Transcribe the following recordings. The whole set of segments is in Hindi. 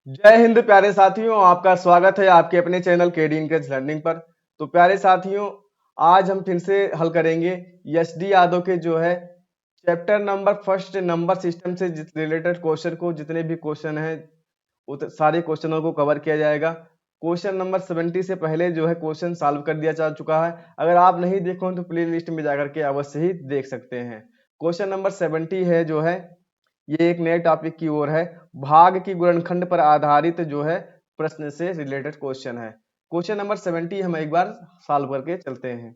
जय हिंद प्यारे साथियों, आपका स्वागत है आपके अपने चैनल केडी इंग्लिश लर्निंग पर। तो प्यारे साथियों, आज हम फिर से हल करेंगे एस.डी. यादव के जो है chapter number first number system से रिलेटेड क्वेश्चन को। जितने भी क्वेश्चन हैं सारे क्वेश्चनों को कवर किया जाएगा। क्वेश्चन नंबर 70 से पहले जो है क्वेश्चन सॉल्व कर दिया जा चुका है। अगर आप नहीं देखे हो तो प्ले लिस्ट में जाकर के अवश्य ही देख सकते हैं। क्वेश्चन नंबर 70 है जो है ये एक नए टॉपिक की ओर है। भाग की गुणनखंड पर आधारित जो है प्रश्न से रिलेटेड क्वेश्चन है। क्वेश्चन नंबर 70 हम एक बार सॉल्व करके चलते हैं।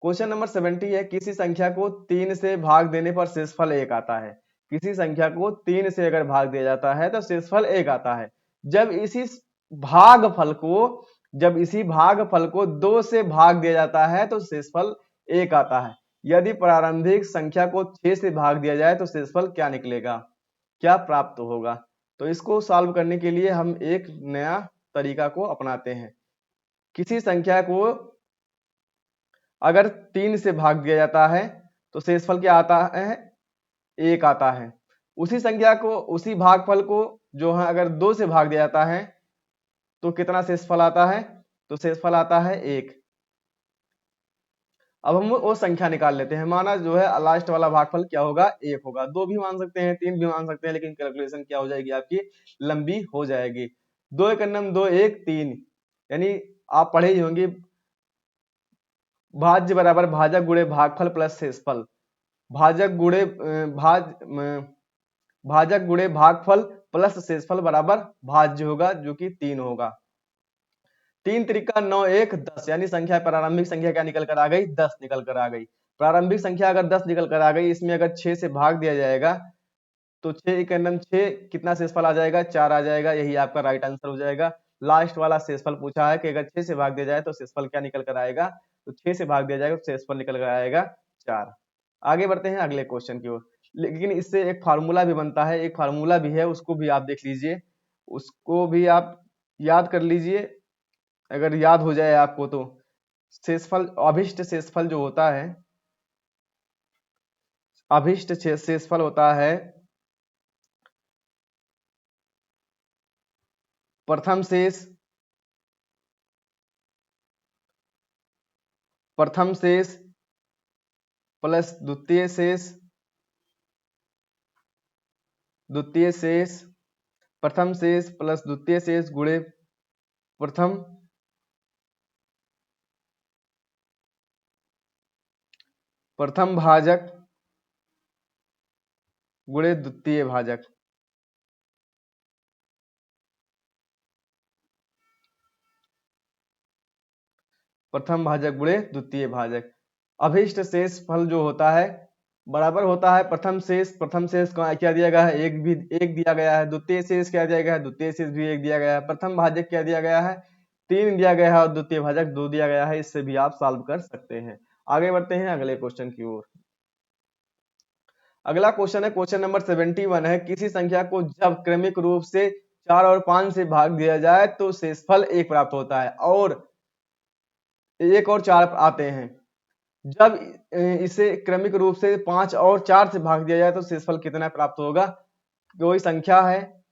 क्वेश्चन नंबर 70 है, किसी संख्या को 3 से भाग देने पर शेषफल 1 आता है। किसी संख्या को 3 से अगर भाग दिया जाता है तो शेषफल 1 आता है। जब इसी भागफल को जब इसी भागफल को 2 से भाग दिया जाता है तो शेषफल 1 आता है। यदि प्रारंभिक संख्या को 6 से भाग दिया जाए तो शेषफल क्या निकलेगा, क्या प्राप्त होगा। तो इसको सॉल्व करने के लिए हम एक नया तरीका को अपनाते हैं। किसी संख्या को अगर 3 से भाग दिया जाता है तो शेषफल क्या आता है, 1 आता है। उसी संख्या को उसी भागफल को जो है अगर 2 से भाग दिया जाता है तो कितना शेषफल आता है, तो शेषफल आता है 1। अब हम वो संख्या निकाल लेते हैं। माना जो है लास्ट वाला भागफल क्या होगा, 1 होगा। 2 भी मान सकते हैं, 3 भी मान सकते हैं, लेकिन कैलकुलेशन क्या हो जाएगी आपकी, लंबी हो जाएगी। 2 एक अन्नम 2 1 3, यानी आप पढ़े ही होंगे भाज्य बराबर भाजक गुणे भागफल प्लस शेषफल। भाजक गुणे भाजक गुणे भागफल प्लस शेषफल बराबर भाज्य होगा जो कि 3 होगा। 3 त्रिका 9 1 10, यानी संख्या प्रारंभिक संख्या क्या निकल कर आ गई, 10 निकल कर आ गई। प्रारंभिक संख्या अगर 10 निकल कर आ गई, इसमें अगर 6 से भाग दिया जाएगा तो 6 एक अन्नम 6, कितना शेषफल आ जाएगा, 4 आ जाएगा। यही आपका राइट आंसर हो जाएगा। लास्ट वाला शेषफल पूछा है कि अगर 6 से भाग दिया जाए तो शेषफल क्या निकल कर आएगा, तो 6 से भाग दिया जाएगा तो शेषफल निकल कर आएगा 4। आगे बढ़ते हैं अगले क्वेश्चन की ओर। लेकिन इससे एक फार्मूला भी बनता है, एक फार्मूला भी है, उसको भी आप देख लीजिए, उसको भी आप याद कर लीजिए। अगर याद हो जाए आपको तो शेषफल अभिष्ट शेषफल जो होता है, अभिष्ट शेषफल होता है प्रथम शेष प्लस द्वितीय शेष प्रथम शेष प्लस द्वितीय शेष गुणे प्रथम भाजक गुणे द्वितीय भाजक। प्रथम भाजक गुणे द्वितीय भाजक। अभिष्ट शेष फल जो होता है बराबर होता है प्रथम शेष को क्या दिया गया है, एक भी एक दिया गया है। द्वितीय शेष क्या दिया गया है, द्वितीय शेष भी एक दिया गया है। प्रथम भाजक क्या दिया गया है, 3 दिया गया है और द्वितीय भाजक 2 दिया गया है। इससे भी आप सॉल्व कर सकते हैं। आगे बढ़ते हैं अगले क्वेश्चन की ओर। अगला क्वेश्चन है क्वेश्चन नंबर 71 है, किसी संख्या को जब क्रमिक रूप से 4 और 5 से भाग दिया जाए तो शेषफल 1 प्राप्त होता है, और 1 और 4 आते हैं। जब इसे क्रमिक रूप से 5 और 4 से भाग दिया जाए तो शेषफल कितना प्राप्त होगा। कोई संख्या है,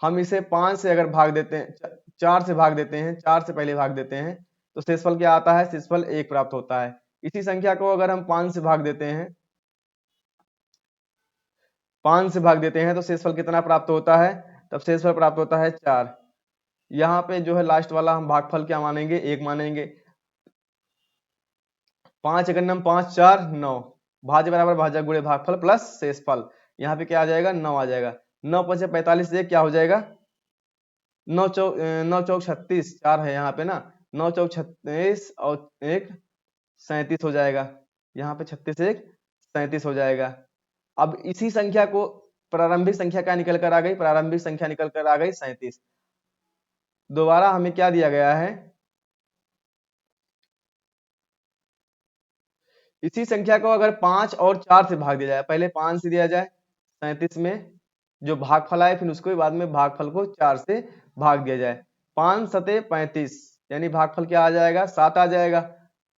हम इसे 5 से अगर भाग देते हैं, 4 से भाग देते हैं, 4 से पहले भाग देते हैं तो शेषफल क्या आता है, शेषफल 1 प्राप्त होता है। इसी संख्या को अगर हम 5 से भाग देते हैं, 5 से भाग देते हैं तो शेषफल कितना प्राप्त होता है, तब शेषफल प्राप्त होता है 4। यहाँ पे जो है लास्ट वाला हम भागफल क्या मानेंगे, 1 मानेंगे। 5 एक अन्नम 5 4 9, भाज्य बराबर भाजक गुणे भागफल प्लस शेषफल। यहाँ पे क्या आ जाएगा, 9 आ जाएगा। 9 5 45 से क्या हो जाएगा, 9 चौक 36, 4 है यहाँ पे ना, 9 चौक 36 और 1 37 हो जाएगा। यहाँ पे 36 1 37 हो जाएगा। अब इसी संख्या को प्रारंभिक संख्या क्या निकल कर आ गई, प्रारंभिक संख्या निकल कर आ गई 37। दोबारा हमें क्या दिया गया है, इसी संख्या को अगर 5 और 4 से भाग दिया जाए, पहले 5 से दिया जाए 37 में जो भागफल आए, फिर उसके बाद में भागफल को 4 से भाग दिया जाए। 5 सते 35, यानी भागफल क्या आ जाएगा, 7 आ जाएगा,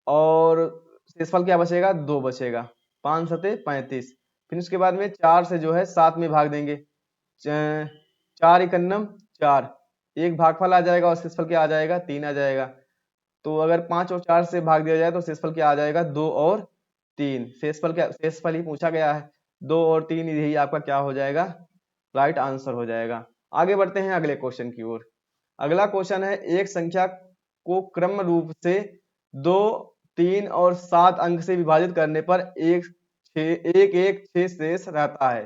और शेषफल क्या बचेगा, 2 बचेगा। 5 सते 35, फिर उसके बाद में 4 से जो है 7 में भाग देंगे, 4 एकन्नम 4, एक भागफल आ जाएगा और शेषफल क्या आ जाएगा, 3 आ जाएगा। तो अगर 5 और 4 से भाग दिया जाए तो शेषफल क्या आ जाएगा, 2 और 3। शेषफल क्या, शेषफल ही पूछा गया है, 2 और 3, यही आपका क्या हो जाएगा, राइट आंसर हो जाएगा। आगे बढ़ते हैं अगले क्वेश्चन की ओर। अगला क्वेश्चन है, एक संख्या को क्रम रूप से 2, 3 और 7 अंक से विभाजित करने पर एक 6 शेष रहता है।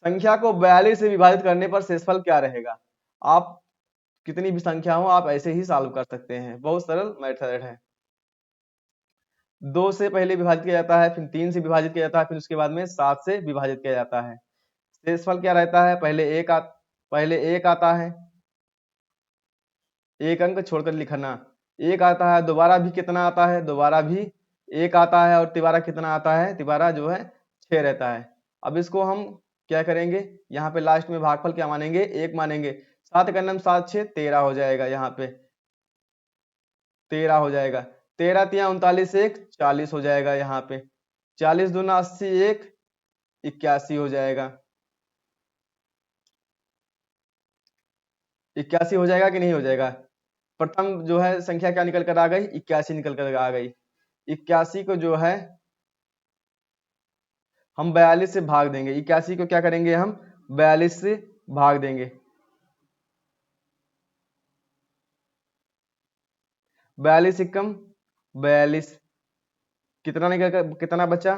संख्या को 42 से विभाजित करने पर शेषफल क्या रहेगा। आप कितनी भी संख्या हो आप ऐसे ही सॉल्व कर सकते हैं, बहुत सरल मेथड है। 2 से पहले विभाजित किया जाता है, फिर 3 से विभाजित किया जाता है, फिर उसके बाद में 7 से विभाजित किया जाता है। शेषफल क्या रहता है, पहले एक आता है, एक अंक छोड़कर लिखना, एक आता है, दोबारा भी कितना आता है, दोबारा भी एक आता है, और तिबारा कितना आता है, तिबारा जो है 6 रहता है। अब इसको हम क्या करेंगे, यहाँ पे लास्ट में भागफल क्या मानेंगे, 1 मानेंगे। 7 का नम 7 6 13 हो जाएगा, यहाँ पे 13 हो जाएगा। 13 तिया 39 1 40 हो जाएगा, यहाँ पे 40 दूना 80 1 81 हो जाएगा। 81 हो जाएगा कि नहीं हो जाएगा। प्रथम जो है संख्या क्या निकल कर आ गई, 81 निकल कर आ गई। 81 को जो है हम 42 से भाग देंगे, 81 को क्या करेंगे हम 42 से भाग देंगे। 42 एकम 42, कितना निकल कर कितना बचा,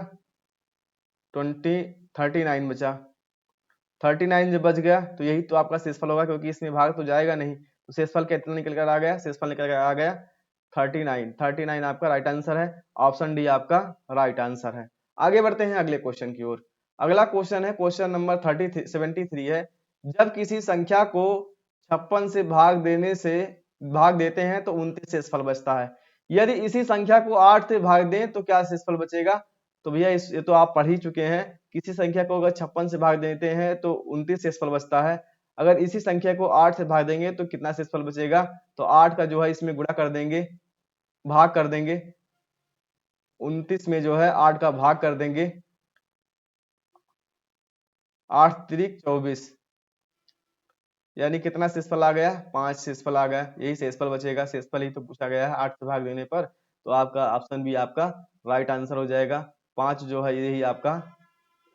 39 बचा। 39 जब बच गया तो यही तो आपका शेषफल होगा, क्योंकि इसमें भाग तो जाएगा नहीं, तो शेषफल कितना निकल कर आ गया, शेषफल निकल कर आ गया 39। 39 आपका राइट आंसर है, ऑप्शन डी आपका राइट आंसर है। आगे बढ़ते हैं अगले क्वेश्चन की ओर। अगला क्वेश्चन है, क्वेश्चन नंबर 73 है, जब किसी संख्या को 56 से भाग देते हैं तो 29 शेषफल बचता है। यदि इसी संख्या को 8 से भाग दें तो क्या शेषफल बचेगा। तो भैया ये तो आप पढ़ ही चुके हैं, किसी संख्या को अगर 56 से भाग देते हैं तो 29 शेषफल बचता है। अगर इसी संख्या को 8 से भाग देंगे तो कितना शेषफल बचेगा, तो 8 का जो है इसमें गुणा कर देंगे, भाग कर देंगे, 29 में जो है 8 का भाग कर देंगे, 8 त्रिक 24, यानी कितना शेषफल आ गया, 5 शेषफल आ गया। यही शेषफल बचेगा, शेषफल ही तो पूछा गया है 8 से भाग देने पर, तो आपका ऑप्शन बी आपका राइट आंसर हो जाएगा। 5 जो है यही आपका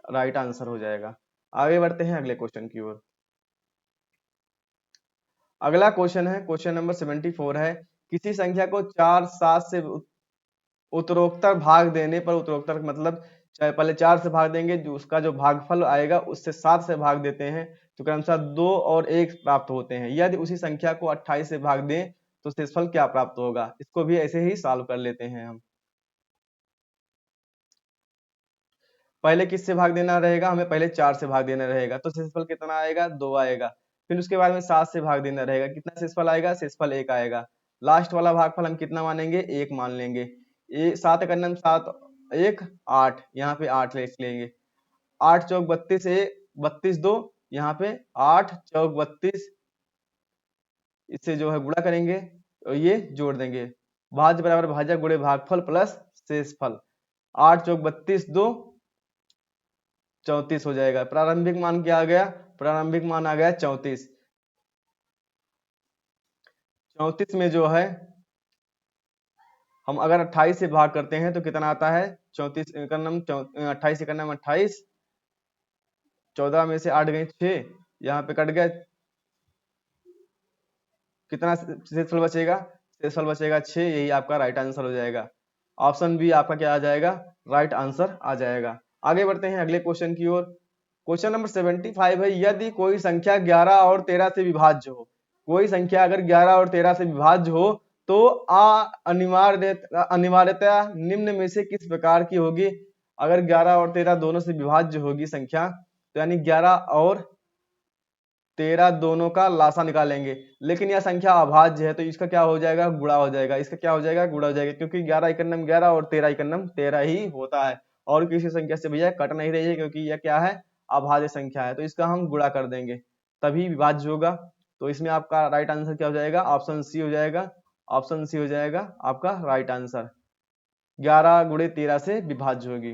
राइट आंसर हो जाएगा। आगे बढ़ते हैं अगले क्वेश्चन की ओर। अगला क्वेश्चन है, क्वेश्चन नंबर 74 है, किसी संख्या को 4 7 से उत्तरोत्तर भाग देने पर, उत्तरोत्तर मतलब पहले 4 से भाग देंगे, जो उसका जो भागफल आएगा उससे 7 से भाग देते हैं तो क्रमशः 2 और 1 प्राप्त होते हैं। यदि उसी संख्या को 28 से भाग दें तो शेषफल क्या प्राप्त होगा। इसको भी ऐसे ही सॉल्व कर लेते हैं हम। पहले किससे भाग देना रहेगा, हमें पहले 4 से भाग देना रहेगा, तो शेषफल कितना आएगा, 2 आएगा। फिर उसके बाद में 7 से भाग देना रहेगा, कितना शेषफल आएगा, शेषफल 1 आएगा। लास्ट वाला भागफल हम कितना मानेंगे, 1 मान लेंगे। 7 का नम 7 1 8, यहाँ पे 8 लिख लेंगे। 8 चौक 32 32 2, यहाँ पे 8 चौक 32, इससे जो है गुणा करेंगे और ये जोड़ देंगे, भाज्य बराबर भाजक गुणे भागफल प्लस शेषफल। 8 चौक 32 2 34 हो जाएगा। प्रारंभिक मान क्या आ गया, प्रारंभिक मान आ गया 34। 34 में जो है हम अगर 28 से भाग करते हैं तो कितना आता है, 34 का नम 28 का नम 28, 14 में से 8 गए 6, यहाँ पे कट गया, कितना शेषफल बचेगा, शेषफल बचेगा 6, यही आपका राइट आंसर हो जाएगा। ऑप्शन बी आपका क्या आ जाएगा, राइट आंसर आ जाएगा। आगे बढ़ते हैं अगले क्वेश्चन की ओर। क्वेश्चन नंबर 75 है, यदि कोई संख्या 11 और 13 से विभाज्य हो, कोई संख्या अगर 11 और 13 से विभाज्य हो तो अनिवार्यतया निम्न में से किस प्रकार की होगी। अगर 11 और 13 दोनों से विभाज्य होगी संख्या, तो यानी 11 और 13 दोनों का लासा निकालेंगे, लेकिन यह संख्या अभाज्य है तो इसका क्या हो जाएगा, गुणा हो जाएगा। इसका क्या हो जाएगा, गुणा हो जाएगा, क्योंकि 11 एकन्नम 11 और 13 एकन्नम 13 ही होता है, और किसी संख्या से भैया कट नहीं रही है, क्योंकि यह क्या है, अभाज्य संख्या है, तो इसका हम गुणा कर देंगे तभी विभाज्य होगा। तो इसमें आपका राइट आंसर क्या हो जाएगा, ऑप्शन सी हो जाएगा। ऑप्शन सी हो जाएगा आपका राइट आंसर, 11 गुणे 13 से विभाज्य होगी।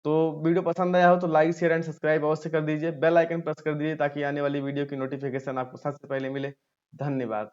तो वीडियो पसंद आया हो तो लाइक शेयर एंड सब्सक्राइब अवश्य कर दीजिए, बेल आइकन प्रेस कर दीजिए ताकि आने वाली वीडियो की नोटिफिकेशन आपको सबसे पहले मिले। धन्यवाद।